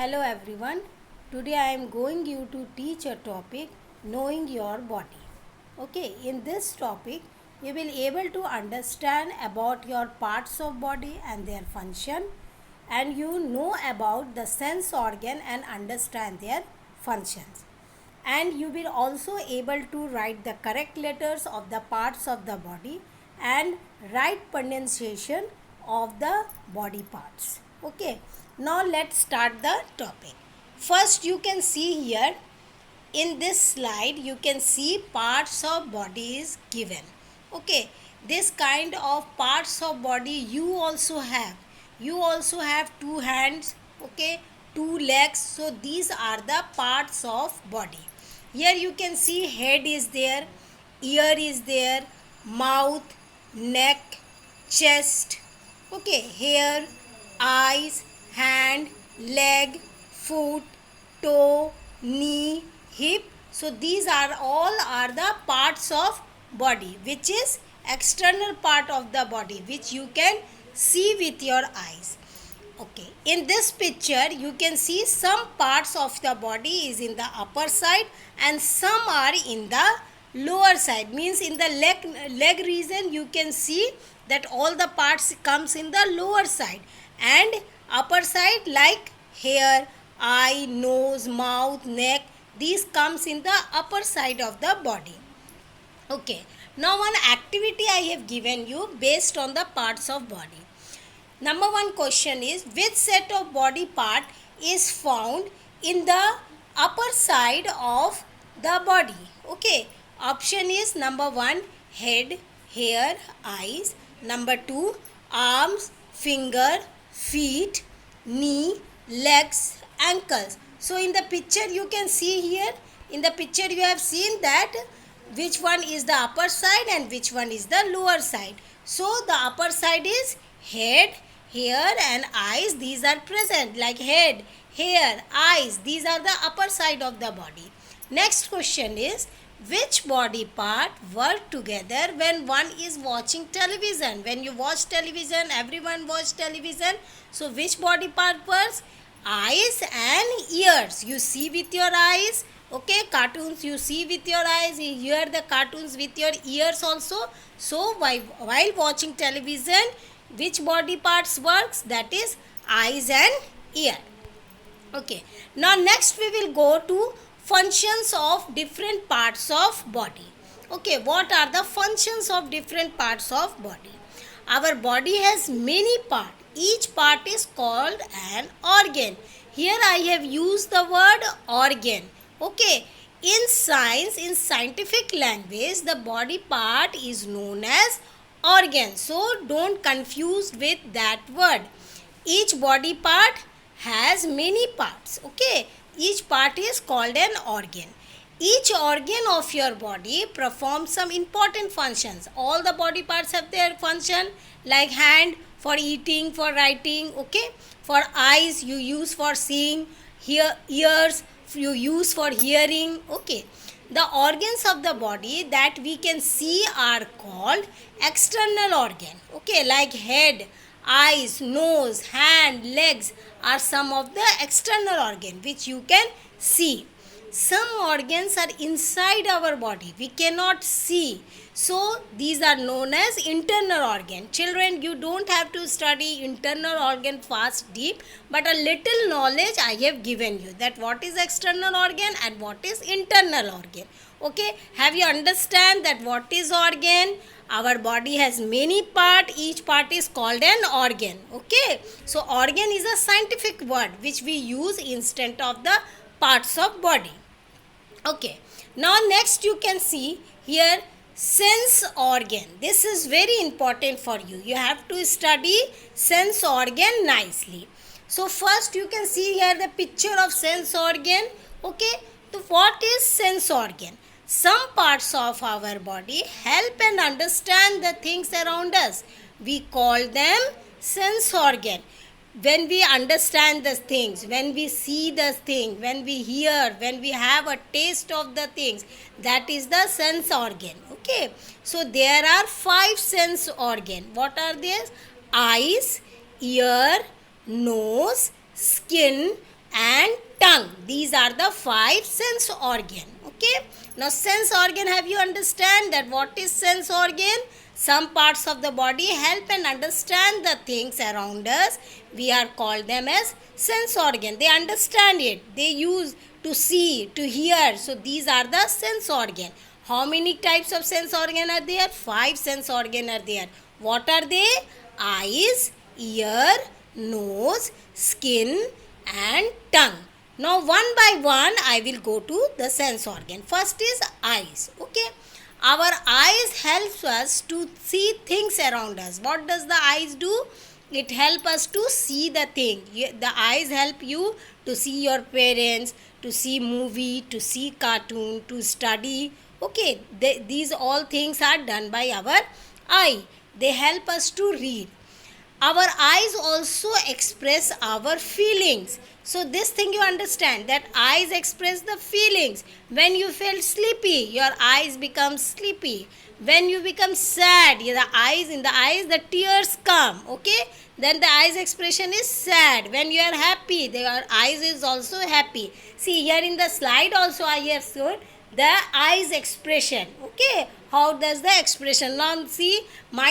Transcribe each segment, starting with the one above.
Hello everyone. Today I am going you to teach a topic knowing your body. Okay, in this topic you will able to understand about your parts of body and their function, and you know about the sense organ and understand their functions. And you will also able to write the correct letters of the parts of the body and right pronunciation of the body parts. Okay, now let's start the topic. First, you can see here in this slide you can see parts of body is given. Okay, this kind of parts of body you also have. You also have two hands, okay, two legs. So these are the parts of body. Here you can see head is there, ear is there, mouth, neck, chest, okay, hair, eyes, hand, leg, foot, toe, knee, hip. So these are all are the parts of body, which is external part of the body, which you can see with your eyes. Okay, in this picture you can see some parts of the body is in the upper side and some are in the lower side, means in the leg region you can see that all the parts comes in the lower side, and upper side like hair, eye, nose, mouth, neck, these comes in the upper side of the body. Okay, now one activity I have given you based on the parts of body. Number one question is, which set of body part is found in the upper side of the body? Okay, option is number one, head, hair, eyes. Number two, arms, finger, feet, knee, legs, ankles. So in the picture you can see here, in the picture you have seen that which one is the upper side and which one is the lower side. So the upper side is head, hair and eyes. These are present, like head, hair, eyes. These are the upper side of the body. Next question is, which body part work together when one is watching television? When you watch television, everyone watch television. So which body part works? Eyes and ears. You see with your eyes. Okay, cartoons you see with your eyes, you hear the cartoons with your ears also. So while watching television, which body parts works? That is eyes and ear. Okay, now next we will go to functions of different parts of body. Okay, what are the functions of different parts of body? Our body has many parts. Each part is called an organ. Here I have used the word organ. Okay, in science, in scientific language, the body part is known as organ. So don't confuse with that word. Each body part has many parts. Okay, each part is called an organ. Each organ of your body performs some important functions. All the body parts have their function, like hand for eating, for writing, okay. For eyes you use for seeing, ears you use for hearing, okay. The organs of the body that we can see are called external organ, okay, like head, eyes, nose, hand, legs are some of the external organ which you can see. Some organs are inside our body, we cannot see. So these are known as internal organ. Children, you don't have to study internal organ fast deep, but a little knowledge I have given you, that what is external organ and what is internal organ. Okay, have you understand that what is organ? Our body has many part, each part is called an organ. Okay, so organ is a scientific word which we use instead of the parts of body. Okay, now next you can see here sense organ. This is very important for you. You have to study sense organ nicely. So first you can see here the picture of sense organ. Okay, so what is sense organ? Some parts of our body help and understand the things around us. We call them sense organ. When we understand the things, when we see the thing, when we hear, when we have a taste of the things, that is the sense organ. Okay, so there are 5 sense organ. What are these? Eyes, ear, nose, skin and tongue. These are the 5 sense organ. Okay, now sense organ, have you understand that what is sense organ? Some parts of the body help and understand the things around us. We are called them as sense organ. They understand it, they use to see, to hear. So these are the sense organ. How many types of sense organ are there? 5 sense organ are there. What are they? Eyes, ear, nose, skin and tongue. Now one by one I will go to the sense organ. First is eyes. Okay, our eyes helps us to see things around us. What does the eyes do? It help us to see the thing. The eyes help you to see your parents, to see movie, to see cartoon, to study. Okay, these all things are done by our eye. They help us to read. Our eyes also express our feelings. So this thing you understand, that eyes express the feelings. When you feel sleepy, your eyes become sleepy. When you become sad, in the eyes the tears come. Okay, then the eyes expression is sad. When you are happy, your eyes is also happy. See here in the slide also I have shown the eyes expression. Okay, how does the expression? Now see,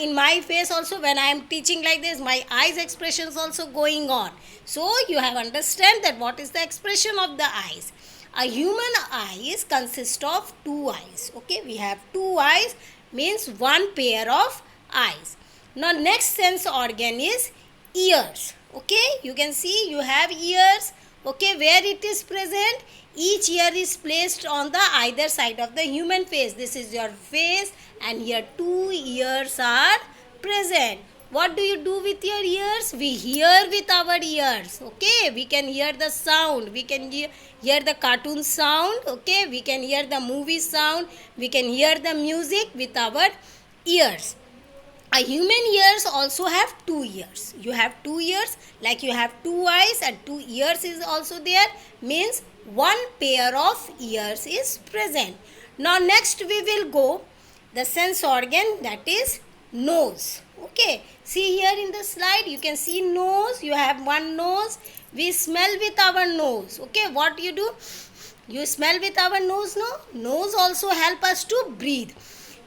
in my face also, when I am teaching like this, my eyes expression is also going on. So you have understand that what is the expression of the eyes. A human eyes consist of 2 eyes. Okay, we have 2 eyes, means one pair of eyes. Now next sense organ is ears. Okay, you can see you have ears. Okay, where it is present? Each ear is placed on the either side of the human face. This is your face and here 2 ears are present. What do you do with your ears? We hear with our ears. Okay, we can hear the sound. We can hear the cartoon sound. Okay, we can hear the movie sound. We can hear the music with our ears. A human ears also have 2 ears. You have 2 ears, like you have 2 eyes and 2 ears is also there, means one pair of ears is present. Now next we will go the sense organ, that is nose. Okay, see here in the slide you can see nose. You have one nose. We smell with our nose. Okay, what you do? You smell with our nose, no? Nose also help us to breathe.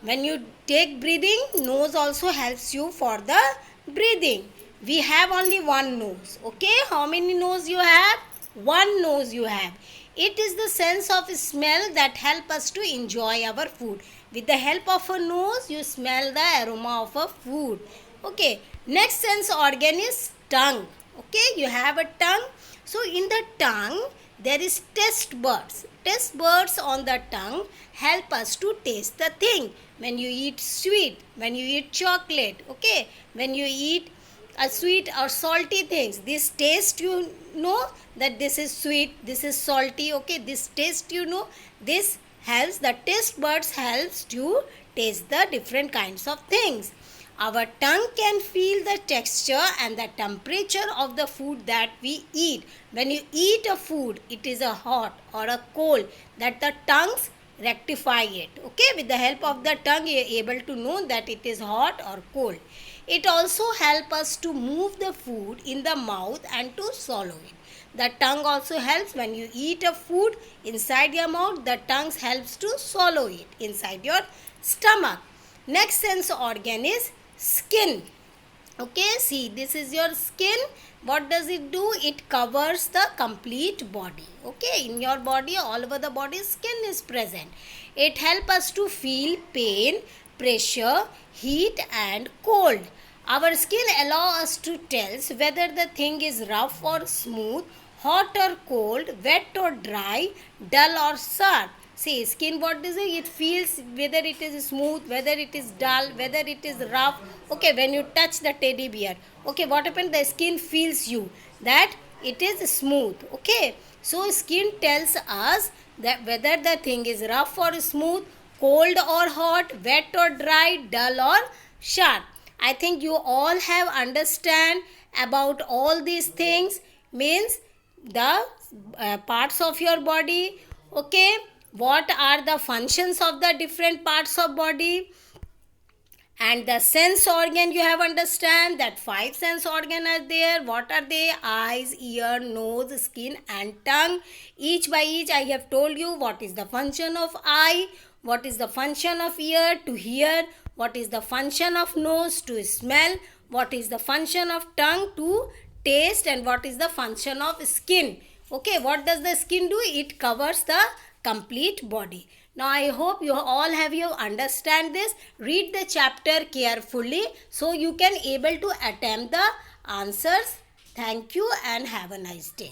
When you take breathing, nose also helps you for the breathing. We have only one nose. Okay, how many nose you have? One nose you have. It is the sense of smell that help us to enjoy our food. With the help of a nose, you smell the aroma of a food. Okay, next sense organ is tongue. Okay, you have a tongue. So in the tongue, there is taste buds. Taste buds on the tongue help us to taste the thing. When you eat sweet, when you eat chocolate, okay, when you eat a sweet or salty things, this taste you know that this is sweet, this is salty. Okay, this taste you know, this helps, the taste buds helps to taste the different kinds of things. Our tongue can feel the texture and the temperature of the food that we eat. When you eat a food, it is a hot or a cold, that the tongues rectify it. Okay, with the help of the tongue you are able to know that it is hot or cold. It also helps us to move the food in the mouth and to swallow it. The tongue also helps when you eat a food inside your mouth, the tongue helps to swallow it inside your stomach. Next sense organ is skin. Okay, see, this is your skin. What does it do? It covers the complete body. Okay, in your body, all over the body, skin is present. It helps us to feel pain, pressure, heat and cold. Our skin allows us to tell whether the thing is rough or smooth, hot or cold, wet or dry, dull or sharp. See, skin, what is it? It feels whether it is smooth, whether it is dull, whether it is rough. Okay, when you touch the teddy bear, okay, what happened? The skin feels you that it is smooth. Okay, so skin tells us that whether the thing is rough or smooth, cold or hot, wet or dry, dull or sharp. I think you all have understand about all these things, means the parts of your body. Okay, what are the functions of the different parts of body, And the sense organ, you have understand that 5 sense organ are there. What are they? Eyes, ear, nose, skin and tongue. Each by each I have told you what is the function of eye, what is the function of ear, to hear, what is the function of nose, to smell, what is the function of tongue, to taste, and what is the function of skin. Okay, what does the skin do? It covers the complete body. Now I hope you all have you understand this. Read the chapter carefully so you can able to attempt the answers. Thank you and have a nice day.